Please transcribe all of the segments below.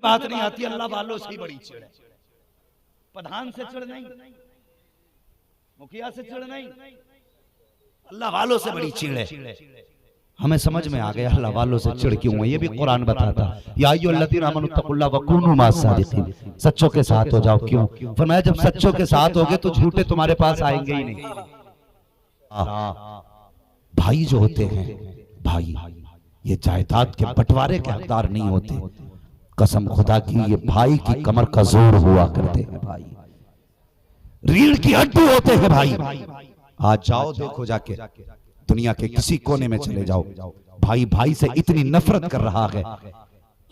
बात नहीं आती, अल्लाह वालों से ही बड़ी चिड़ है। प्रधान से चिड़ नहीं, मुखिया से चिड़ नहीं, अल्लाह वालों से बड़ी चिड़ है। हमें समझ में आ गया अल्लाह वालों से चिड़ क्यों है। ये भी कुरान बताता, या अय्युहल्लज़ीना आमनुत्तक़ुल्लाह वकूनू मअस-सादिक़ीन, सच्चों के साथ हो जाओ। क्यों? फरमाया जब सच्चों के साथ होगे तो झूठे तुम्हारे पास आएंगे ही नहीं। भाई जो होते हैं, भाई ये जायदाद के बंटवारे के हकदार नहीं होते। कसम खुदा की, ये भाई की कमर का जोर हुआ करते हैं, भाई रीढ़ की हड्डी होते हैं भाई। आज जाओ देखो, जाके दुनिया के किसी कोने में चले जाओ, भाई भाई से इतनी नफरत कर रहा है।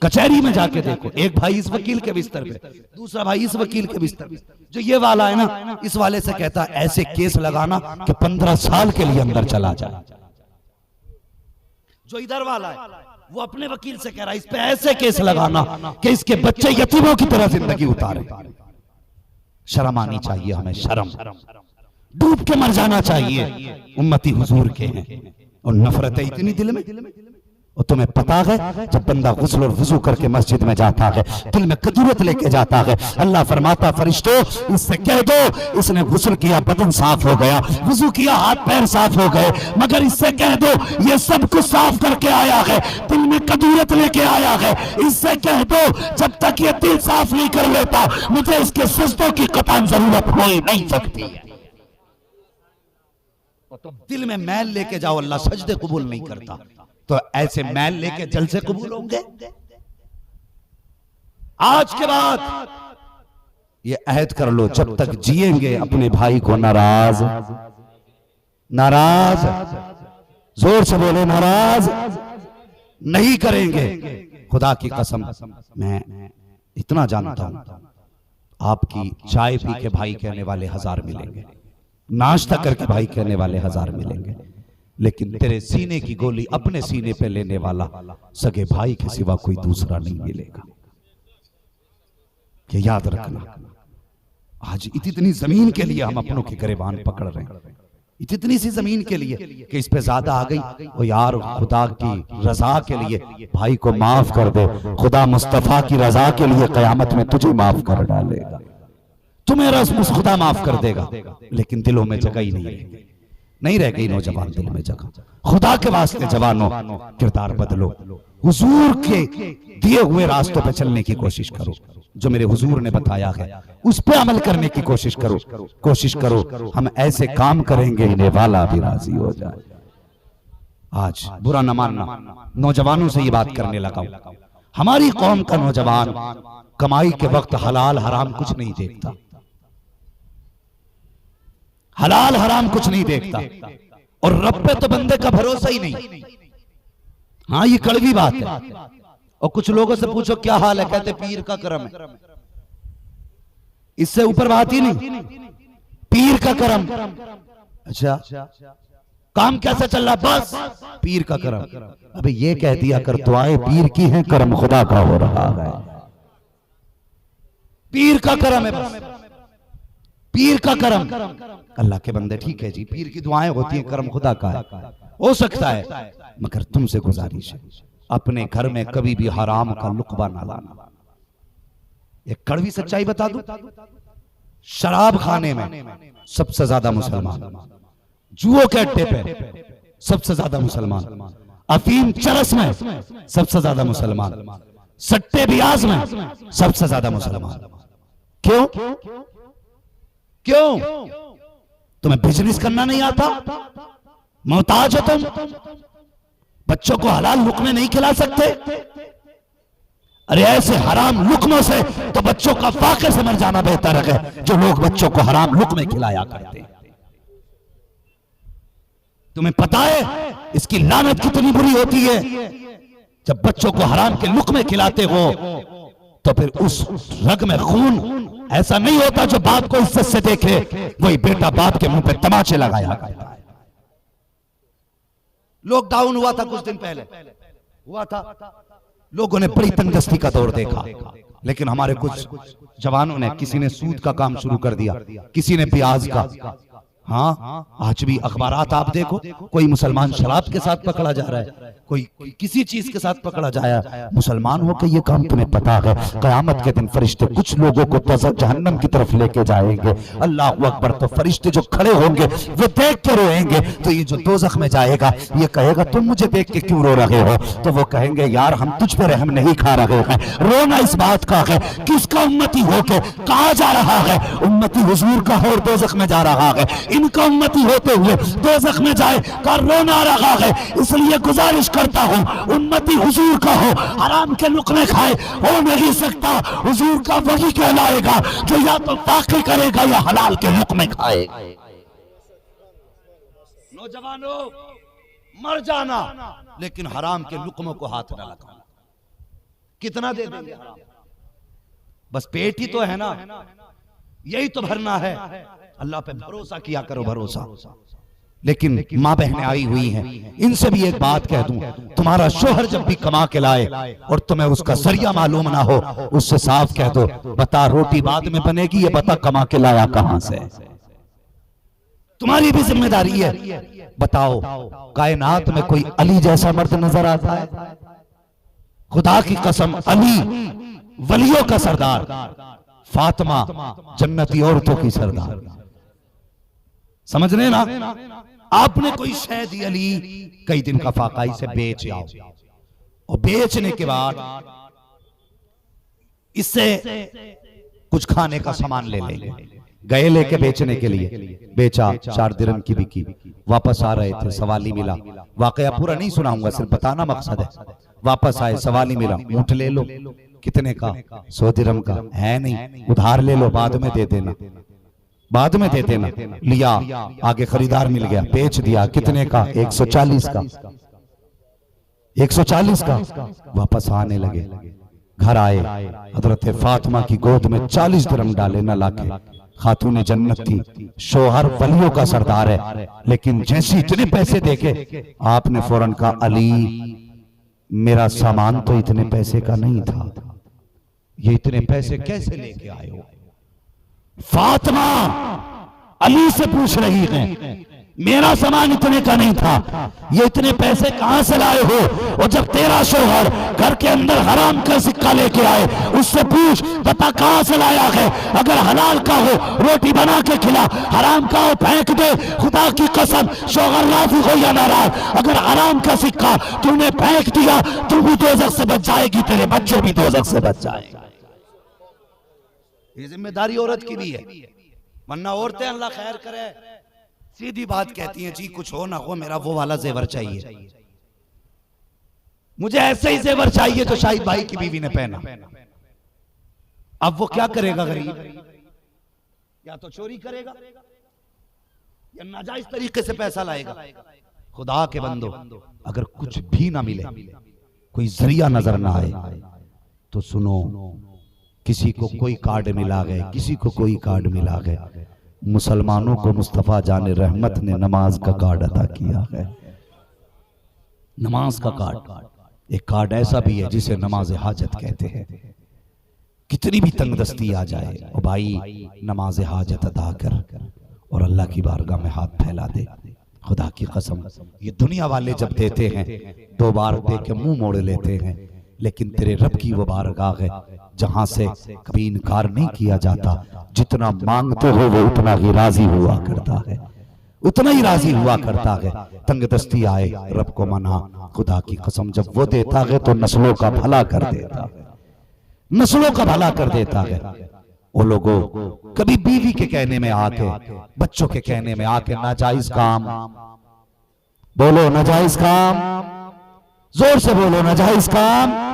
कचहरी में जाके देखो, एक भाई इस वकील के बिस्तर पे, दूसरा भाई इस वकील के बिस्तर पे। जो ये वाला है ना, इस वाले से कहता है ऐसे केस लगाना कि 15 साल के लिए अंदर चला जाए। जो इधर वाला है वो अपने वकील से कह रहा है इस पे ऐसे केस लगाना कि इसके बच्चे यतीमों की तरह जिंदगी उतारे। शर्म आनी चाहिए हमें, शर्म, डूब के मर जाना चाहिए। उम्मती हुजूर के हैं और नफरत है इतनी दिल में। और तुम्हें पता है जब बंदा गुस्ल और वुजू करके मस्जिद में जाता है, दिल में कदूरत लेके जाता है, अल्लाह फरमाता फरिश्तों इससे कह दो इसने गुस्ल किया बदन साफ हो गया, वुजू किया हाथ पैर साफ हो गए, मगर इससे कह दो ये सब कुछ साफ करके आया है, दिल में कदूरत लेके आया है। इससे कह दो जब तक ये दिल साफ नहीं कर लेता मुझे इसके सजदों की कतई जरूरत हो ही नहीं सकती है। तो दिल में मैल लेके जाओ, अल्लाह सजदे कबूल नहीं करता। तो ऐसे मैल लेके जलसे कबूल होंगे? आज के बाद ये अहद कर लो, जब तक जिएंगे अपने भाई को नाराज, नाराज, जोर से बोले नाराज नहीं करेंगे। खुदा की कसम मैं इतना जानता हूं, आपकी चाय पी के भाई कहने वाले 1000 मिलेंगे, नाश्ता करके भाई कहने वाले 1000 मिलेंगे, लेकिन तेरे सीने की गोली अपने सीने पे लेने वाला सगे भाई के सिवा कोई दूसरा नहीं मिलेगा। ये याद रखना। आज इतनी जमीन के लिए हम अपनों के गिरबान पकड़ रहे हैं, इतनी सी जमीन के लिए कि इस पे ज्यादा आ गई। ओ यार, खुदा की रजा के लिए भाई को माफ कर दे, खुदा मुस्तफा की रजा के लिए कयामत में तुझे माफ कर डालेगा, तुम्हें रस खुदा माफ कर देगा। लेकिन दिलों में जगह ही नहीं रह गई नौजवान दिल में जगह। खुदा के वास्ते जवानों किरदार बदलो, हुजूर के दिए हुए रास्तों पे चलने की कोशिश करो, जो मेरे हुजूर ने बताया है उस पे अमल करने की कोशिश करो, कोशिश करो। हम ऐसे काम करेंगे इन्हें वाला भी राजी हो जाए। आज बुरा न मानना, नौजवानों से ये बात करने लगा हूं। हमारी कौम का नौजवान कमाई के वक्त हलाल हराम कुछ नहीं देखता, हलाल हराम कुछ नहीं देखता, और रब पे तो बंदे का भरोसा ही नहीं। हाँ ये कड़वी बात है। और कुछ लोगों से पूछो क्या हाल है, कहते पीर का करम है। इससे ऊपर बात ही नहीं, पीर का करम। अच्छा काम कैसे चल रहा? बस पीर का करम। अबे ये कह दिया कर दुआएं पीर की हैं, करम खुदा का हो रहा है। पीर का करम है, बस पीर का करम। अल्लाह के बंदे ठीक है जी, पीर की दुआएं होती हैं, करम खुदा का है, हो सकता है, मगर तुमसे गुजारिश है अपने घर में कभी भी हराम का लुकवा ना लाना। एक कड़वी सच्चाई बता दूं, शराब खाने में सबसे ज्यादा मुसलमान, जुओ के अड्डे पे सबसे ज्यादा मुसलमान, अफीम चरस में सबसे ज्यादा मुसलमान, सट्टे ब्याज में सबसे ज्यादा मुसलमान। क्यों? क्यों? तुम्हें बिजनेस करना नहीं आता? मोहताज हो तुम? बच्चों को हलाल लुकमे नहीं खिला सकते? अरे ऐसे हराम लुकमों से तो बच्चों का फाके से मर जाना बेहतर है, जो लोग बच्चों को हराम लुकमे खिलाया करते हैं। तुम्हें पता है इसकी लानत कितनी बुरी होती है? जब बच्चों को हराम के लुकमे खिलाते हो तो फिर उस रग में खून ऐसा नहीं होता जो बाप को इज्जत से देखे, वही बेटा बाप के मुंह पे तमाचे लगाया करता है। लॉकडाउन हुआ था कुछ दिन पहले, हुआ था, लोगों ने बड़ी तंगदस्ती का दौर देखा, लेकिन हमारे कुछ जवानों ने, किसी ने सूद का काम शुरू कर दिया, किसी ने प्याज का, हाँ, आज भी अखबारात आप देखो, कोई मुसलमान शराब के साथ पकड़ा जा रहा है, कोई किसी चीज के साथ पकड़ा जाया। मुसलमान हो के ये काम तुम्हें पता है, कयामत के दिन फरिश्ते कुछ लोगों को जहन्नम की तरफ लेके जाएंगे, अल्लाह अकबर, तो फरिश्ते जो खड़े होंगे वो देख के रोएंगे। तो ये जो दोज़ख में जाएगा ये कहेगा तुम मुझे देख के क्यों रो रहे हो? तो वो कहेंगे यार हम तुझ पे रहम नहीं खा रहे हैं। रोना इस बात का है किसका उम्मती होके कहा जा रहा है उम्मती हुजूर का है और दोज़ख में जा रहा है, इनका उम्मती होते हुए दोज़ख में जाए का रोना रहा है। इसलिए गुजारिश करता हूं उम्मती हुजूर का हो, हराम के लुक़मे खाए हो नहीं सकता। हुजूर का वही कहलाएगा जो या तो वाक़ई करेगा या हलाल के लुक़मे खाएगा। नौजवानों मर जाना लेकिन हराम के लुक़मों को हाथ न लगाना। कितना दे देंगे हराम? बस पेट ही तो है ना, यही तो भरना है। अल्लाह पे भरोसा किया करो, भरोसा। लेकिन माँ बहनें आई हुई हैं, इनसे भी एक बात कह दूं, तुम्हारा शोहर जब भी कमा के लाए और तुम्हें उसका जरिया मालूम ना हो, उससे साफ कह दो बता रोटी बाद में बनेगी, ये बता कमा के लाया कहां से। तुम्हारी भी जिम्मेदारी है। बताओ कायनात में कोई अली जैसा मर्द नजर आता है? खुदा की कसम, अली वलियों का सरदार, फातिमा जन्नती औरतों की सरदार। समझ रहे ना? आपने कोई शय दी अली कई दिन का फाकाई से बेच आओ, और बेचने के बाद इससे कुछ खाने का सामान ले लेंगे। गए लेके बेचने के लिए, बेचा, 4 दिरहम की बिकी, वापस आ रहे थे सवाली मिला। वाकया पूरा नहीं सुनाऊंगा, सिर्फ बताना मकसद है। वापस आए सवाली मिला, ऊंट ले लो। कितने का? 100 दिरहम का। है नहीं, उधार ले लो, बाद में दे देना, बाद में दे देना। लिया, आगे खरीदार मिल गया, बेच दिया। कितने का? 140 का। 140 का। वापस आने लगे, घर आए, हजरत फातिमा की गोद में 40 दिरहम डाले, न लाके। खातून जन्नत थी, शोहर वलियों का सरदार है, लेकिन जैसे इतने पैसे देखे आपने फौरन कहा अली मेरा सामान तो इतने पैसे का नहीं था, ये इतने पैसे कैसे लेके आए हो? फातिमा अली से पूछ रही है, मेरा सामान इतने का नहीं था, ये इतने पैसे कहां से लाए हो? और जब तेरा शोहर घर के अंदर हराम का सिक्का लेके आए, उससे पूछ बता कहां से लाया है? अगर हलाल का हो रोटी बना के खिला, हराम का हो फेंक दे। खुदा की कसम शोहर राजी हो या नाराज, अगर हराम का सिक्का तूने फेंक दिया तू भी दोज़ख से बच जाएगी, तेरे बच्चे भी दोज़ख से बच जाएंगे। ये जिम्मेदारी औरत की भी है, वरना औरतें अल्लाह खैर करे सीधी बात कहती हैं, जी कुछ हो ना हो मेरा वो वाला जेवर चाहिए, मुझे ऐसे ही जेवर चाहिए जो शाहिद भाई की बीवी ने पहना। अब वो क्या करेगा गरीब? या तो चोरी करेगा या नाजायज तरीके से पैसा लाएगा। खुदा के बंदो, अगर कुछ भी ना मिले, कोई जरिया नजर ना आए, तो सुनो, किसी को कोई कार्ड मिला गए, किसी को कोई कार्ड मिला गए, मुसलमानों को मुस्तफा जाने रहमत ने नमाज का कार्ड अता किया है। नमाज का कार्ड, एक कार्ड ऐसा भी है जिसे नमाज हाजत कहते हैं। कितनी भी तंगदस्ती आ जाए, और भाई नमाज हाजत अदा कर और अल्लाह की बारगाह में हाथ फैला दे। खुदा की कसम, ये दुनिया वाले जब देते हैं 2 बार दे के मुंह मोड़ लेते हैं, लेकिन तेरे रब की वो बारगाह है जहां से कभी इनकार नहीं किया जाता। जितना मांगते हो वो उतना ही राजी हुआ करता है, उतना ही राजी हुआ करता है। तंगदस्ती आए रब को मना, खुदा की कसम जब वो देता है तो नस्लों का भला कर देता है, नस्लों का भला कर देता है। वो लोगों कभी बीवी के कहने में आके, बच्चों के कहने में आके नाजायज काम, बोलो नाजायज काम, जोर से बोलो नाजायज काम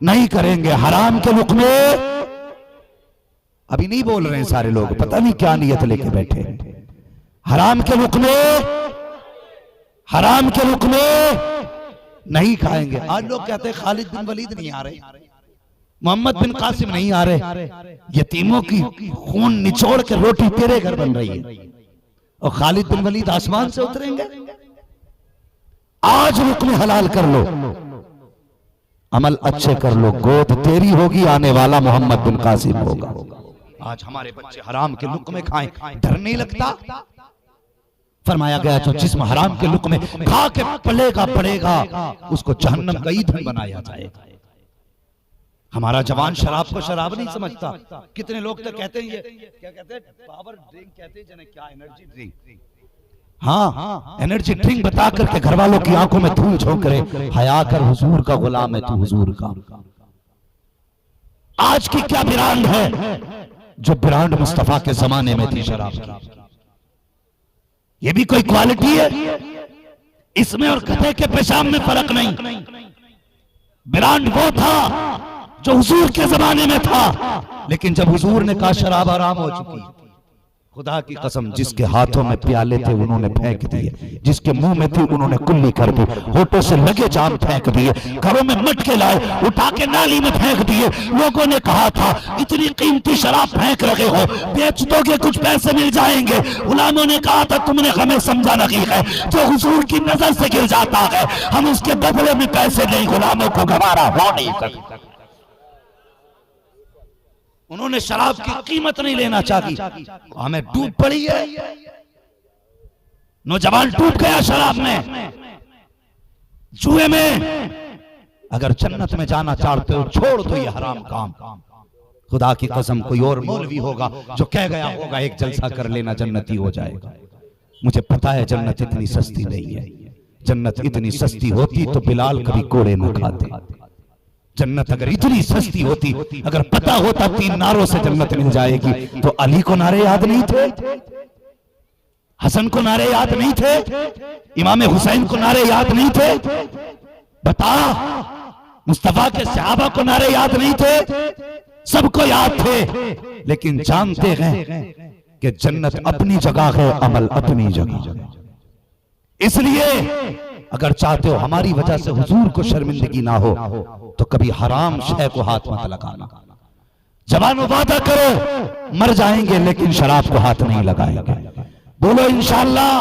नहीं करेंगे। हराम के लुक़मे, अभी नहीं बोल रहे हैं सारे लोग, पता नहीं क्या नियत लेके बैठे हैं। हराम के लुक़मे, हराम के लुक़मे नहीं खाएंगे। आज लोग कहते हैं खालिद बिन वलीद नहीं आ रहे, मोहम्मद बिन कासिम नहीं आ रहे, यतीमों की खून निचोड़ के रोटी तेरे घर बन रही है, और खालिद बिन वलीद आसमान से उतरेंगे। आज हुक्म हलाल कर लो, अमल अच्छे कर लो, गोद तेरी होगी, आने वाला मोहम्मद बिन कासिम होगा। आज हमारे बच्चे हराम के लुक़मे खाएं, डर नहीं लगता? फरमाया गया जो जिस्म हराम के लुक़मे खा के पलेगा पड़ेगा उसको जहन्नम का ईंधन बनाया जाएगा। हमारा जवान शराब को शराब नहीं समझता। कितने लोग तो कहते हैं ये क्या कहते हैं, पावर ड्रिंक कहते हैं जने, क्या एनर्जी ड्रिंक। हाँ, एनर्जी ड्रिंक बता करके घर वालों की आंखों में धूल झोंक रहे। हया कर, हुजूर का गुलाम है तू, हुजूर का। आज की क्या ब्रांड है जो ब्रांड मुस्तफा के जमाने में थी शराब की। ये भी कोई क्वालिटी है? इसमें और गधे के पेशाब में फर्क नहीं। ब्रांड वो था जो हुजूर के जमाने में था, लेकिन जब हुजूर ने कहा शराब हराम हो चुकी, खुदा की कसम जिसके हाथों में प्याले थे उन्होंने फेंक दिए, जिसके मुंह में थी उन्होंने कुल्ली कर दी, होठों से लगे जाम फेंक दिए, घरों में मटके लाए उठा के नाली में फेंक दिए। लोगों ने कहा था इतनी कीमती शराब फेंक रहे हो, बेच दोगे कुछ पैसे मिल जाएंगे। गुलामों ने कहा था तुमने हमें समझा नहीं है, जो हुजूर की नजर से गिर जाता है हम उसके बदले में पैसे नहीं, गुलामों को गवारा हो नहीं सकता। उन्होंने शराब की कीमत नहीं लेना चाही, हमें डूब पड़ी है। नौजवान डूब गया शराब में, जुए में। अगर जन्नत में जाना चाहते हो छोड़ दो ये हराम काम। खुदा की कसम कोई और मौलवी होगा जो कह गया होगा एक जलसा कर लेना जन्नती हो जाएगा। मुझे पता है जन्नत इतनी सस्ती नहीं है। जन्नत इतनी सस्ती होती तो बिलाल कभी कोड़े न खाते। जन्नत अगर इतनी सस्ती होती, अगर पता होता 3 नारों से जन्नत मिल जाएगी, तो अली को नारे याद नहीं थे, हसन को नारे याद नहीं थे, इमाम हुसैन को नारे याद नहीं थे, बता मुस्तफा के सहाबा को नारे याद नहीं थे? सबको याद थे, लेकिन जानते हैं कि जन्नत अपनी जगह है, अमल अपनी जगह। इसलिए अगर चाहते हो हमारी वजह से हुजूर को शर्मिंदगी ना हो तो कभी हराम शय को हाथ मत लगाना। जवानों वादा करो मर जाएंगे लेकिन शराब को हाथ नहीं लगाएंगे। बोलो इंशाअल्लाह।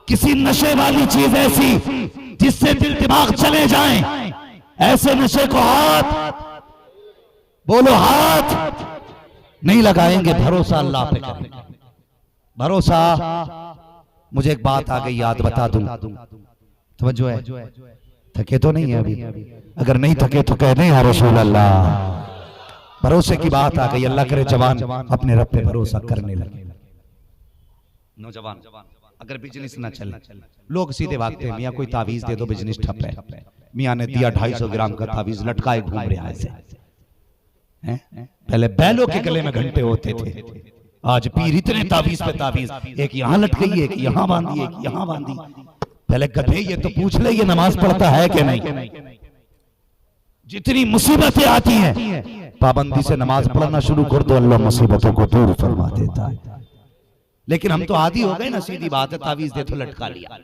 किसी नशे वाली चीज ऐसी जिससे दिल दिमाग चले जाएं, ऐसे नशे को हाथ, बोलो हाथ नहीं लगाएंगे। भरोसा अल्लाह पे करें, भरोसा। मुझे एक बात आ गई याद, बता दूं, तवज्जो है? थके तो नहीं है अभी? अगर नहीं थके तो कह दें या रसूल अल्लाह। भरोसे की बात आ गई, अल्लाह करे जवान अपने रब पे भरोसा करने लगे। नौजवान अगर बिजनेस ना चले, लोग सीधे भागते हैं मियाँ कोई तावीज दे दो बिजनेस ठप है। मियाँ ने दिया 250 ग्राम का तावीज, लटकाए घूम रहे ऐसे। पहले बैलों के गले में घंटे होते थे, आज पीर इतने तावीज पे तावीज, एक यहाँ लटकी, एक यहाँ बांधी, एक यहाँ बांधी। पहले गधे ये तो पूछ ले ये नमाज पढ़ता है कि नहीं। जितनी मुसीबतें आती हैं पाबंदी से नमाज पढ़ना शुरू कर दो, अल्लाह मुसीबतों को दूर फरमा देता है। लेकिन हम तो आदी हो गए ना, सीधी बात है, तावीज दे तो लटका लिया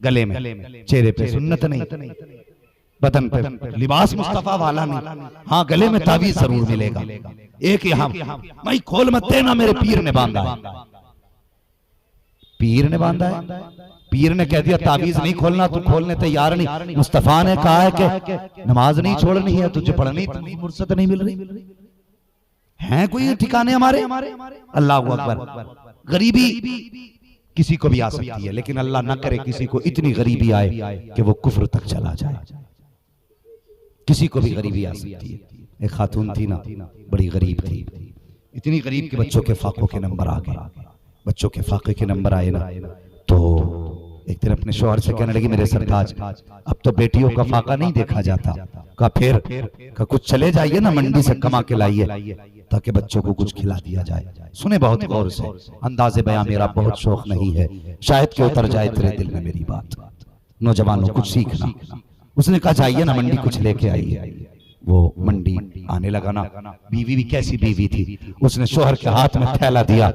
गले में, चेहरे पे सुन्नत नहीं, बदन पे लिबास मुस्तफा वाला नहीं, हाँ गले में तावीज जरूर मिलेगा। एक यहाँ मैं खोल मत देना, मेरे पीर ने बांधा है, पीर ने बांधा है। पीर ने कह दिया तावीज नहीं खोलना, तू खोलने तैयार नहीं। मुस्तफा ने कहा है कि नमाज नहीं छोड़नी है, तुझे पढ़नी, फुर्सत नहीं मिल रही है। कोई ठिकाने हमारे? अल्लाह अकबर। गरीबी किसी को भी आ सकती है, लेकिन अल्लाह ना करे किसी को इतनी गरीबी आए कि वो कुफ्र तक चला जाए। किसी को भी गरीबी आ सकती है। एक खातून थी ना, बड़ी गरीब थी, इतनी गरीब के बच्चों के फाकों के नंबर आ गए। बच्चों के फाके के नंबर आए ना, तो एक दिन अपने शौहर से कहने लगी मेरे सरताज अब तो बेटियों का फाका नहीं देखा जाता। कहा फिर? कहा कुछ चले जाइए ना, मंडी से कमा के लाइए ताकि बच्चों को कुछ खिला दिया जाए। सुने बहुत गौर से, अंदाजे बयां मेरा बहुत शौक नहीं है, शायद कि उतर जाए तेरे दिल में मेरी बात। नौजवानों कुछ सीखना। उसने कहा जाइए ना मंडी कुछ लेके आइए। वो मंडी आने लगा ना, बीवी भी कैसी बीवी थी, उसने शौहर के हाथ में थैला दिया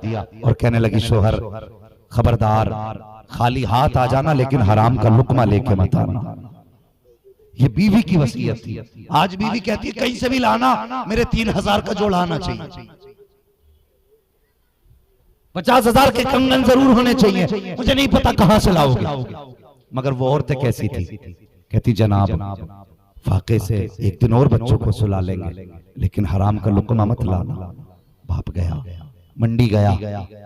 और कहने लगी शौहर खबरदार खाली हाथ आ जाना, लेकिन हराम का लुकमा लेके मत आना। ये बीवी की वसीयत थी। आज बीवी कहती है कहीं से भी लाना, मेरे 3000 का जोड़ा आना चाहिए, 50,000 के कंगन जरूर होने चाहिए, मुझे नहीं पता कहां से लाओगे। मगर वो औरतें कैसी थी, कहती जनाब फाके से एक दिन और बच्चों को सुला लेंगे, लेकिन हराम का लुकमा मत लाना। बाप गया, मंडी गया,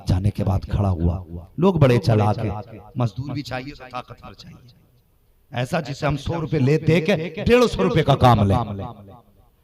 जाने के बाद खड़ा हुआ, लोग बड़े चालाक हैं, मजदूर भी चाहिए तो ताकतवर चाहिए, ऐसा जिसे हम 100 रुपए ले दे के 150 रुपए का काम ले,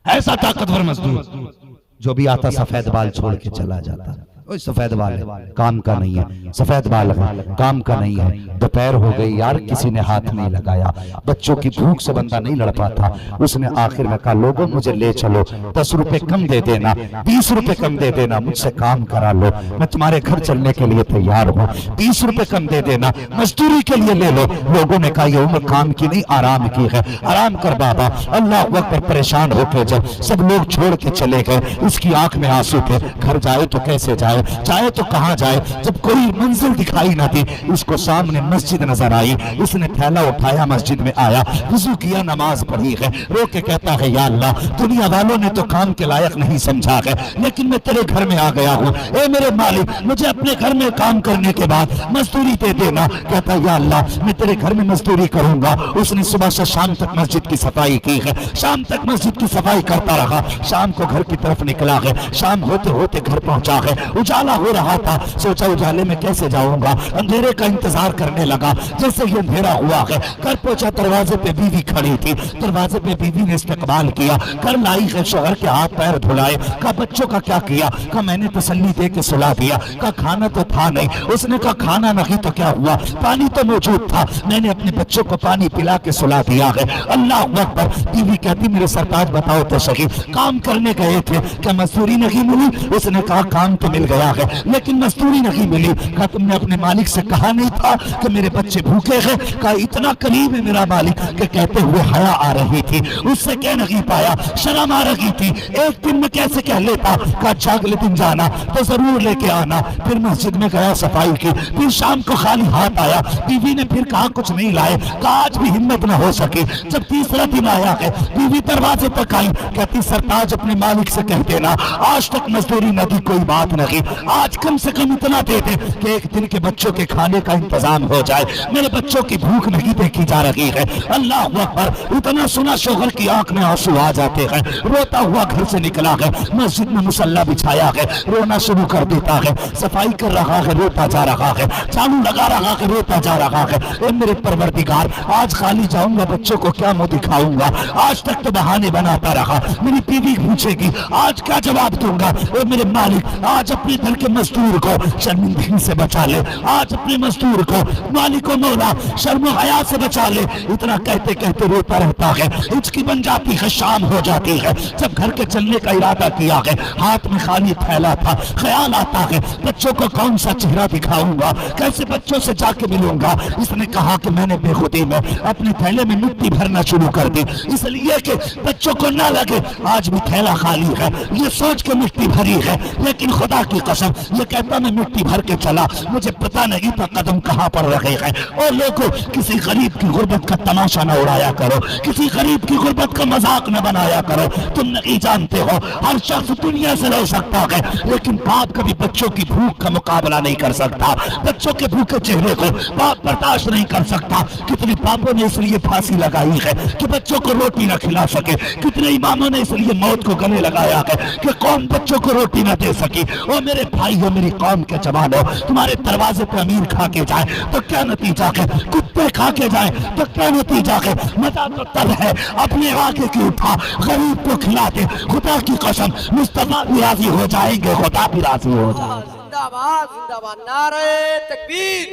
ऐसा ताकतवर मजदूर जो भी आता सफेद बाल छोड़ के चला जाता। सफेद बाल है, काम का नहीं है, सफेद बाल है, काम का नहीं है। दोपहर हो गई यार, किसी ने हाथ नहीं लगाया, बच्चों की भूख से बंदा नहीं लड़ पाता। उसने आखिर में कहा लोगों मुझे ले चलो, 10 रुपए कम दे देना, 20 रुपए कम दे देना, मुझसे काम करा लो, मैं तुम्हारे घर चलने के लिए तैयार हूँ, 20 रुपए कम दे देना, मजदूरी के लिए ले लो। लोगों ने कहा ये उम्र काम की नहीं आराम की है, आराम कर बाबा। अल्लाह अकबर। परेशान होकर जब सब लोग छोड़ के चले गए, उसकी आंख में आंसू थे, घर जाए तो कैसे जाए, जाए तो कहां जाए, जब कोई मंजिल दिखाई ना दी, उसको सामने मस्जिद नजर आई, उसने थैला उठाया, मस्जिद में आया, वुजू किया, नमाज पढ़ी है, रो के कहता है या अल्लाह, दुनिया वालों ने तो काम के लायक नहीं समझा है, लेकिन मैं तेरे घर में आ गया हूँ, ए मेरे मालिक, मुझे अपने घर में काम करने के बाद मजदूरी दे देना। कहता या अल्लाह, मैं तेरे घर में मजदूरी करूंगा। उसने सुबह से शाम तक मस्जिद की सफाई की है, शाम तक मस्जिद की सफाई करता रहा, शाम को घर की तरफ निकला है, शाम होते होते घर पहुंचा है, उजाला हो रहा था, सोचा उजाले में कैसे जाऊंगा, अंधेरे का इंतजार करने लगा। जैसे ही अंधेरा हुआ है, घर पहुंचा, दरवाजे पे बीवी खड़ी थी, दरवाजे पे बीवी ने इस्तकबाल किया, कर लाई है, शोहर के हाथ पैर धुलाए, कहा बच्चों का क्या किया, कहा मैंने तसल्ली दे के सुला दिया, कहा खाना तो था नहीं, उसने कहा खाना नहीं तो क्या हुआ, पानी तो मौजूद था, मैंने अपने बच्चों को पानी पिला के सुला दिया है। अल्लाह अकबर। बीवी कहती मेरे सरताज बताओ तो सही, काम करने गए थे, क्या मजदूरी नहीं मिली? उसने कहा काम तो मिल गया है लेकिन मजदूरी नहीं मिली। कहा तुमने अपने मालिक से कहा नहीं था कि मेरे बच्चे भूखे हैं? कहा इतना करीब है मेरा मालिक कि कहते हुए हया आ रही थी, उससे कह नहीं पाया, शर्म आ रही थी, एक दिन में कैसे कह लेता। कहा अच्छा अगले दिन जाना तो जरूर लेके आना। फिर मस्जिद में गया, सफाई की, फिर शाम को खाली हाथ आया। बीवी ने फिर कहा कुछ नहीं लाए, कहा आज भी हिम्मत न हो सकी। जब तीसरा दिन आया है, बीवी दरवाजे तक आई, कहती सरताज अपने मालिक से कह देना आज तक मजदूरी न दी कोई बात नहीं, आज कम से कम इतना दे दे कि एक दिन के बच्चों के खाने का इंतजाम हो जाए, मेरे बच्चों की भूख नहीं देखी जा रही है। अल्लाह अकबर। इतना सुना शोहर की आंख में आंसू आ जाते हैं, रोता हुआ घर से निकला है, मस्जिद में मुसल्ला बिछाया है, रोना शुरू कर देता है, सफाई कर रहा है, रोता जा रहा है, चालू लगा रहा है, रोता जा रहा है। ए मेरे परवरदिगार, आज खाली जाऊंगा, बच्चों को क्या मुंह दिखाऊंगा, आज तक तो बहाने बनाता रहा, मेरी बीवी पूछेगी आज क्या जवाब दूंगा। ए मेरे मालिक, आज अपने घर के मजदूर को शर्मिंदगी से बचा ले, आज अपने मजदूर को मालिक मौला शर्म हया से बचा ले। इतना कहते कहते रोता रहता है, हिचकी बन जाती है, शाम हो जाती है। जब घर के चलने का इरादा किया है, हाथ में खाली थैला था, ख्याल आता है बच्चों को कौन सा चेहरा दिखाऊंगा, कैसे बच्चों से जाके मिलूंगा। इसने कहा कि मैंने बेखुदी में अपने थैले में मिट्टी भरना शुरू कर दी, इसलिए कि बच्चों को ना लगे आज भी थैला खाली है, ये सोच के मिट्टी भरी है। लेकिन खुदा की कसम, ये कहता मैं मिट्टी भर के चला, मुझे पता नहीं था कदम कहाँ पर रखे हैं। और लोगों, किसी गरीब की गुर्बत का तमाशा न उड़ाया करो, किसी गरीब की गुर्बत का मजाक न बनाया करो। तुम नहीं जानते हो, हर शख्स दुनिया से रह सकता है, लेकिन बाप कभी बच्चों की भूख का मुकाबला नहीं कर सकता, बच्चों के भूखे चेहरे को बाप बर्दाश्त नहीं कर सकता। कितने बापों ने इसलिए फांसी लगाई है कि बच्चों को रोटी न खिला सके, कितने इमामों ने इसलिए मौत को गले लगाया है कि कौम बच्चों को रोटी न दे सकी। और मेरे भाई हो, मेरी कौम के जवानों, तुम्हारे दरवाजे पे अमीर खा के जाए तो क्या नतीजा है, कुत्ते खा के जाए तो क्या नतीजा है। मजा तो तब है अपने आगे की उठा, गरीब को खिला दे, खुदा की कसम मुस्तफा भी राजी हो जाएंगे, खुदा भी राजी हो जाएगा। जिंदाबाद जिंदाबाद, नारे तकबीर,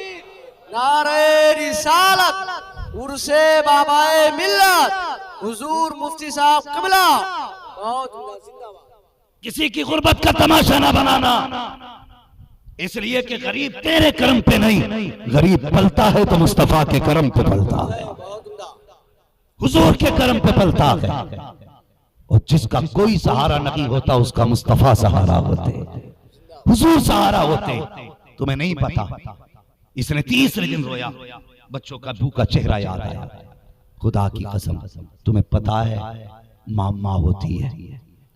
नारे रिसालत, उर्से बाबाए मिल्लत, हुजूर मुफ्ती साहब क़िबला, बहुत जिंदाबाद। किसी की गुर्बत का तमाशा ना बनाना, इसलिए कि गरीब तेरे कर्म पे नहीं, गरीब पलता है तो मुस्तफा के कर्म पे पलता है, हुजूर के कर्म पे पलता है। और जिसका कोई सहारा नहीं होता उसका मुस्तफा सहारा होते, हुजूर सहारा होते। तुम्हें नहीं पता, इसने तीसरे दिन रोया, बच्चों का भूखा चेहरा याद आया। खुदा की कसम, तुम्हें पता है माँ माँ होती है,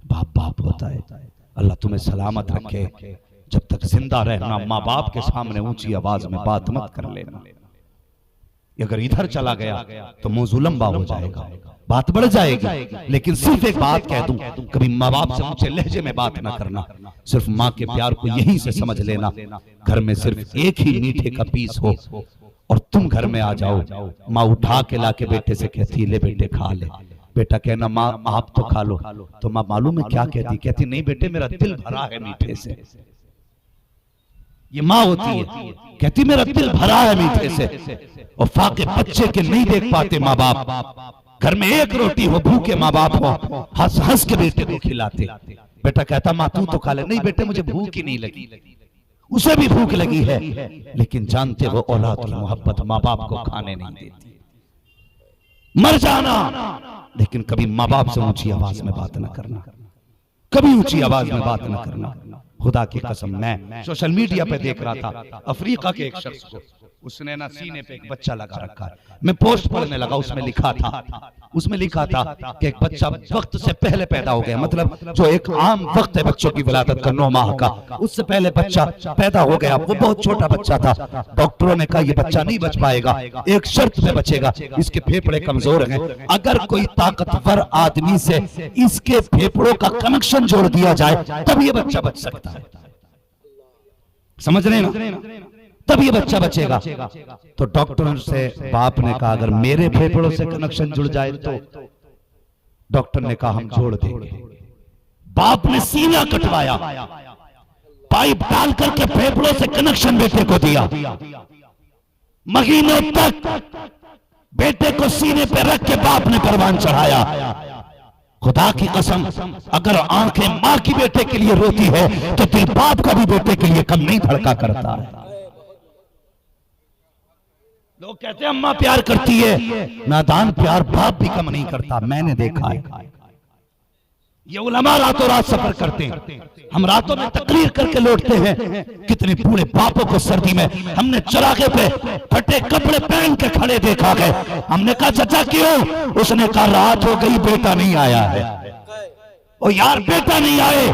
बाप बाप होता है। अल्लाह तुम्हें सलामत रखे, जब तक जिंदा रहना माँ बाप के सामने ऊंची आवाज में बात मत कर लेना। अगर इधर चला गया तो मौजू लंबा हो जाएगा, बात बढ़ जाएगी। लेकिन सिर्फ एक बात कह दूं, कभी माँ बाप से ऊंचे लहजे में बात ना करना, सिर्फ माँ के प्यार को यहीं से समझ लेना। घर में सिर्फ एक ही मीठे का पीस हो और तुम घर में आ जाओ, माँ उठा के लाके बेटे से कहती ले बेटे खा ले। बेटा कहना माँ आप तो खा लो, तो माँ मालूम है क्या कहती? कहती नहीं बेटे मेरा दिल भरा है मीठे से। ये माँ होती है, कहती मेरा दिल भरा है मीठे से। और फाके बच्चे के नहीं देख पाते माँ बाप। घर में एक रोटी हो, भूखे माँ बाप हो, हंस हंस के बेटे को खिलाते। बेटा कहता माँ तू तो खा ले। नहीं बेटे मुझे भूख ही नहीं लगी। उसे भी भूख लगी है, लेकिन जानते हो औलाद की मोहब्बत माँ बाप को खाने नहीं देती। मर जाना, लेकिन कभी माँ बाप से ऊंची आवाज में बात ना करना, कभी ऊंची आवाज में बात ना करना। खुदा की कसम मैं सोशल मीडिया पे देख रहा था अफ्रीका के एक शख्स को, उसने ना सीने पे एक बच्चा लगा रखा है। मैं पोस्ट पढ़ने लगा, उसमें लिखा था कि एक बच्चा वक्त से पहले पैदा हो गया। मतलब जो एक आम वक्त है बच्चों की विलादत का 9 माह का, उससे पहले बच्चा पैदा हो गया। वो बहुत छोटा बच्चा था। डॉक्टरों ने कहा ये बच्चा नहीं बच पाएगा, एक शर्त पे बचेगा, इसके फेफड़े कमजोर हैं। अगर कोई ताकतवर आदमी से इसके फेफड़ों का कनेक्शन जोड़ दिया जाए तब ये बच्चा बच सकता है। समझ रहे ना? तब ये बच्चा बचेगा। तो डॉक्टरों से बाप ने कहा अगर मेरे फेफड़ों से कनेक्शन जुड़ जाए तो? डॉक्टर ने कहा हम जोड़ देंगे। बाप ने सीना कटवाया, पाइप डाल करके फेफड़ों से कनेक्शन बेटे को दिया। महीनों तक बेटे को सीने पे रख के बाप ने परवान चढ़ाया। खुदा की कसम अगर आंखें मां की बेटे के लिए रोती है तो दिल बाप का भी बेटे के लिए कम नहीं धड़का करता है। लोग कहते हैं अम्मा प्यार करती है, नादान प्यार बाप भी कम नहीं करता। मैंने देखा है। ये उलमा रातों रात सफर करते हैं, हम रातों में तकरीर करके लौटते हैं। कितने बूढ़े बापों को सर्दी में हमने चौराहे पे फटे कपड़े पहन के खड़े देखा गए। हमने कहा चाचा क्यों? उसने कहा रात हो गई बेटा नहीं आया है। ओ यार बेटा नहीं आए,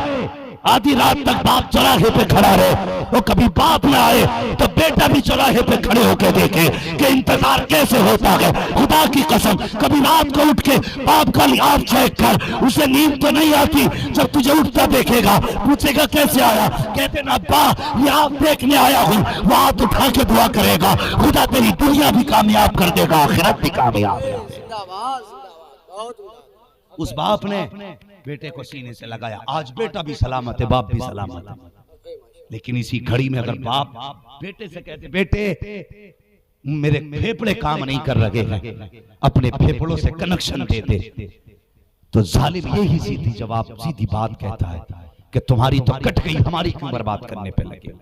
आधी रात तक बाप चौराहे पे खड़ा रहे, और कभी बाप ना आए तो बेटा भी चौराहे पे खड़े होकर देखे कि इंतजार कैसे होता है। खुदा की कसम कभी रात को उठ के बाप का लिहाज चेक कर, उसे नींद तो नहीं आती। जब तुझे उठता देखेगा पूछेगा कैसे आया, कहते ना अब्बा ये आप देखने आया हूँ, वो हाथ उठा के दुआ करेगा खुदा तेरी दुनिया भी कामयाब कर देगा, आखिरत भी कामयाब। उस बाप ने बेटे को सीने से लगाया। आज बेटा भी सलामत है, बाप भी सलामत है। लेकिन इसी घड़ी में अगर बाप बेटे से कहते बेटे मेरे फेफड़े काम नहीं कर रहे हैं, अपने फेफड़ों से कनेक्शन दे दे, तो जालिम यही सीधी बात कहता है कि तुम्हारी तो कट गई, हमारी क्यों बर्बाद करने पे लगे।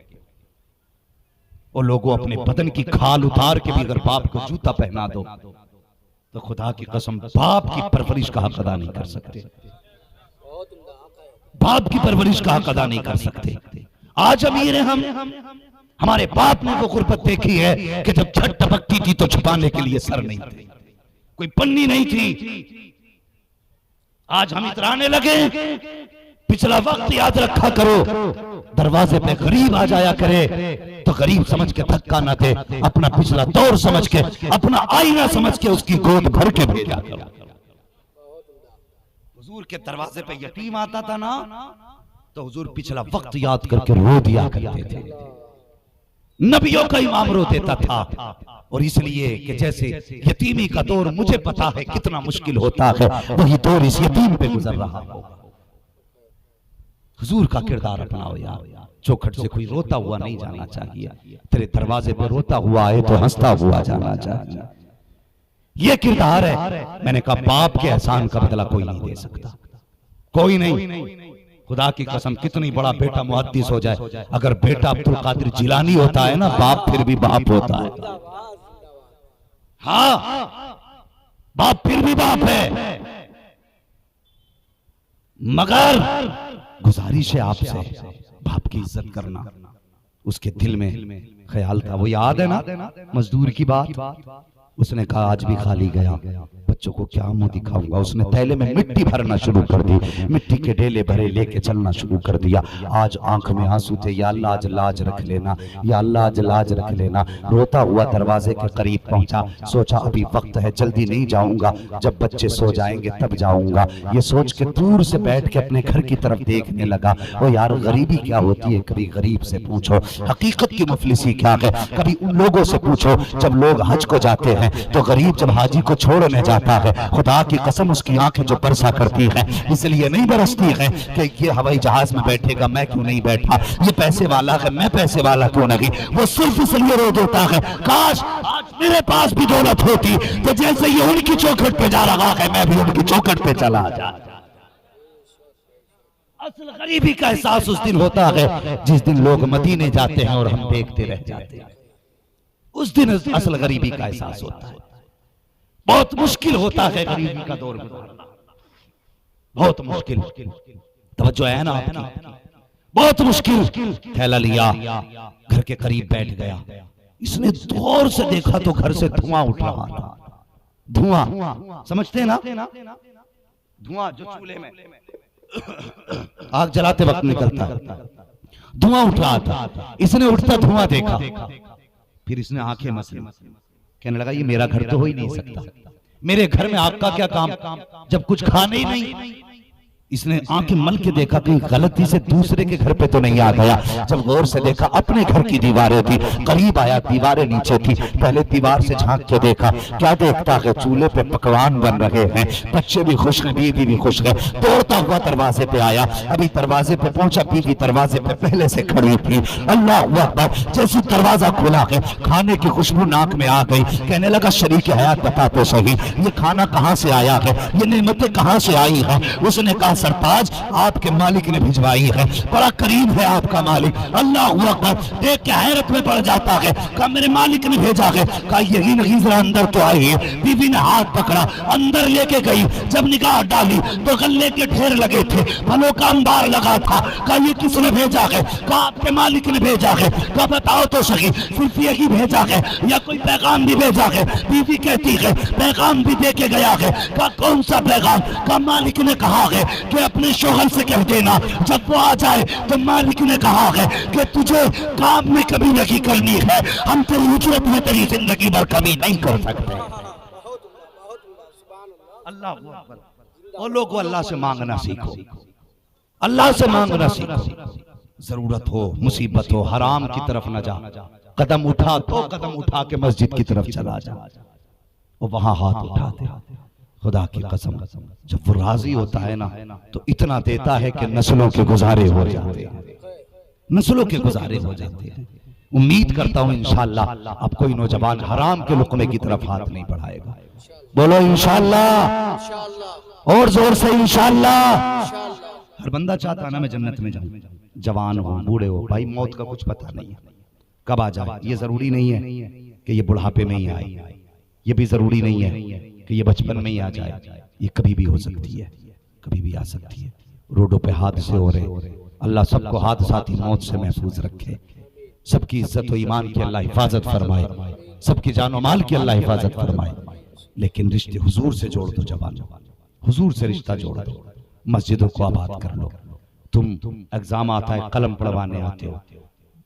और लोगों अपने बदन की खाल उतार के भी अगर बाप को जूता पहना दो तो खुदा की कसम बाप की परवरिश का हक अदा नहीं कर सकते। बाप की परवरिश का हक अदा नहीं कर सकते। आज अमीर हैं हम, हमारे बाप ने वो गुर्बत देखी है कि जब छत टपकती थी तो छुपाने के लिए सर नहीं थे, कोई पन्नी नहीं थी। आज हम इतराने लगे। पिछला वक्त याद रखा करो, दरवाजे पे गरीब आ जाया करे तो गरीब समझ के धक्का न दे, अपना पिछला दौर समझ के, अपना आईना समझ के उसकी गोद भर के भेजा करो। हुजूर के दरवाजे पे यतीम आता था ना तो हुजूर पिछला वक्त याद करके रो दिया करते थे। नबियों का इमाम रो देता था। और इसलिए कि जैसे यतीमी का दौर मुझे पता है कितना मुश्किल होता है, वही दौर इस यतीम पे गुजर रहा होगा। हुजूर का किरदार अपनाओ यार। चौखट से कोई रोता हुआ नहीं जाना चाहिए, तेरे दरवाजे पे रोता हुआ आए तो हंसता हुआ जाना चाहिए। ये किरदार है। मैंने कहा बाप के एहसान का बदला कोई नहीं दे सकता, कोई नहीं। खुदा की कसम कितनी बड़ा बेटा मुहद्दिस हो जाए, अगर बेटा अब्दुल कादिर जिलानी होता है ना, बाप फिर भी बाप होता है। हाँ बाप फिर भी बाप है। मगर गुजारिश है आपसे, बाप की इज्जत करना। उसके दिल में ख्याल था, वो याद है ना मजदूर की बात। उसने कहा आज भी खाली गया, बच्चों को क्या मुंह दिखाऊंगा। उसने थैले में मिट्टी भरना शुरू कर दी, मिट्टी के ढेले भरे लेके चलना शुरू कर दिया। आज आंख में आंसू थे, या अल्लाह आज लाज रख लेना, या अल्लाह आज लाज रख लेना। रोता हुआ दरवाजे के करीब पहुंचा, सोचा अभी वक्त है, जल्दी नहीं जाऊंगा, जब बच्चे सो जाएंगे तब जाऊंगा। ये सोच के दूर से बैठ के अपने घर की तरफ देखने लगा। ओ यार, गरीबी क्या होती है कभी गरीब से पूछो, हकीकत की मुफलिसी क्या है कभी उन लोगों से पूछो जब लोग हज को जाते हैं तो गरीब जब हाजी को छोड़ने जाता है, खुदा की कसम उसकी आंखें जो बरसा करती है, इसलिए नहीं बरसती है कि ये हवाई जहाज में बैठेगा मैं क्यों नहीं बैठा, ये पैसे वाला है मैं पैसे वाला क्यों नहीं। वो सिर्फ इसलिए रो देता है काश आज मेरे पास भी दौलत होती तो जैसे ये उनकी चौखट पे जा रहा है मैं भी उनकी चौखट पे चला जाता। असल गरीबी का एहसास उस दिन होता है जिस दिन लोग मदीने जाते हैं और हम देखते रह जाते हैं। उस दिन असल गरीबी का एहसास होता है। बहुत मुश्किल होता है गरीबी का दौर गुजारना, बहुत मुश्किल। तवज्जो है ना आपकी, बहुत मुश्किल। थैला लिया, घर के करीब बैठ गया। इसने दूर से देखा तो घर से धुआं उठ रहा था। धुआं समझते हैं ना, धुआं जो चूल्हे में आग जलाते वक्त निकलता है, धुआं उठ रहा था। इसने उठता धुआं देखा, फिर इसने आंखें मसली, कहने लगा ये मेरा घर तो हो ही नहीं सकता, मेरे घर में आग का क्या काम जब कुछ खाने ही नहीं। इसने आंखें मल के देखा कहीं गलती से दूसरे के घर पे तो नहीं आ गया। जब गौर से देखा अपने घर की दीवारें थी, करीब आया दीवारें नीचे थी। पहले दीवार से झांक के देखा, क्या देखता है चूल्हे पे पकवान बन रहे हैं, बच्चे भी खुश हैं बीवी भी खुश है। दौड़ता हुआ दरवाजे पे आया, अभी दरवाजे पे पहुंचा, बीवी दरवाजे पे पहले से खड़ी थी। अल्लाह अकबर, जैसे दरवाजा खुला है खाने की खुशबू नाक में आ गई। कहने लगा शरीक हयात बता तो सही ये खाना कहां से आया है, ये नेमतें कहां से आई हैं। उसने कहा सरताज आपके मालिक ने भिजवाई है, बड़ा करीम है आपका मालिक। अल्लाह अकबर, देख के हैरत में पड़ जाता है। कहा मेरे मालिक ने भेजा है। कहा यही नहीं जरा अंदर तो आई है। बीवी ने हाथ पकड़ा, अंदर लेके गई। जब निगाह डाली तो गल्ले के ढेर लगे थे, फलों का अंबार लगा था। कहा ये किसने भेजा है? कहा आपके मालिक ने भेजा है। कहा बताओ तो सही सिर्फ यही भेजा है या कोई पैगाम भी भेजा है? बीवी कहती है पैगाम भी दे के गया है। कहा कौन सा पैगाम? कहा मालिक ने कहा है कि अपने शोहर से कह देना जब वो आ जाए तो मालिक ने कहा है कि तुझे काम में कभी नहीं करनी है, हम तेरी उजरत में तेरी जिंदगी भर कमी नहीं कर सकते। अल्लाह अकबर, वो लोग अल्लाह से मांगना सीखो, अल्लाह से मांगना सीखो। जरूरत हो, मुसीबत हो, हराम की तरफ न जा। कदम उठा तो कदम उठा के मस्जिद की तरफ चला जा और वहां हाथ उठा दे। खुदा की कसम जब वो राजी होता है ना तो इतना देता है कि नस्लों के गुजारे हो जाते हैं, नस्लों के गुजारे हो जाते हैं। उम्मीद करता हूं इंशाअल्लाह अब कोई नौजवान हराम के लुकमे की तरफ हाथ नहीं बढ़ाएगा। बोलो इंशाअल्लाह, और जोर से इंशाअल्लाह। हर बंदा चाहता ना मैं जन्नत में जाऊं, जवान हो बूढ़े हो, भाई मौत का कुछ पता नहीं है कब आ जाए। ये जरूरी नहीं है कि ये बुढ़ापे में ही आए, ये भी जरूरी नहीं है कि ये बचपन में ही आ जाए। ये कभी भी हो सकती है, कभी भी आ सकती है। रोडों पे हादसे हो रहे, अल्लाह सबको हादसाती मौत से महफूज रखे, सबकी इज्जत और ईमान की अल्लाह हिफाजत फरमाए, सबकी जान और माल की अल्लाह हिफाजत फरमाए। लेकिन रिश्ते हुजूर से जोड़ दो जवानों, हुजूर से रिश्ता जोड़ दो, मस्जिदों को आबाद कर लो। तुम एग्जाम आता है कलम पढ़वाने आते हो,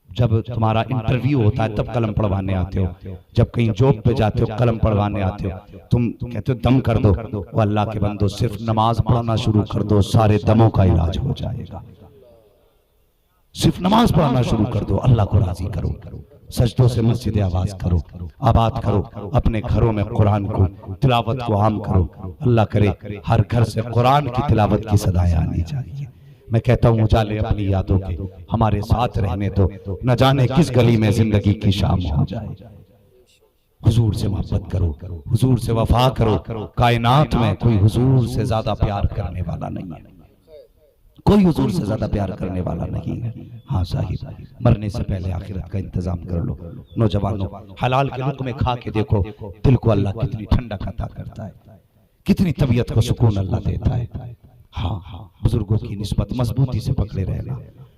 जब तुम्हारा इंटरव्यू होता है तब कलम पढ़वाने आते हो, जब कहीं जॉब पे जाते हो कलम पढ़वाने आते हो। तुम कहते हो दम कर दो, वो अल्लाह के बंदो सिर्फ नमाज पढ़ना शुरू कर दो, सारे दमों का इलाज हो जाएगा। सिर्फ नमाज पढ़ना शुरू कर दो, अल्लाह को राजी करो, सजदों से मस्जिद आवाज करो, आबाद करो, अपने घरों में कुरान को तिलावत को आम करो। अल्लाह करे हर घर से कुरान की तिलावत की सदाएं आनी चाहिए। मैं कहता हूँ उजाले अपनी यादों के हमारे साथ रहने दो, न जाने किस गली में जिंदगी की शाम हो जाए। हुजूर से मोहब्बत करो, हुजूर से वफा करो। कायनात में कोई हुजूर से ज्यादा प्यार करने वाला नहीं है, कोई हुजूर से ज्यादा प्यार करने वाला नहीं है। हाँ साहिब, मरने से पहले आखिरत का इंतजाम कर लो। नौजवानों, हलाल के लुक़्मे खा के देखो, दिल को अल्लाह कितनी ठंडक अता करता है, कितनी तबीयत को सुकून अल्लाह देता है। हाँ हाँ, बुजुर्गों की निस्बत मजबूती से पकड़े रहना।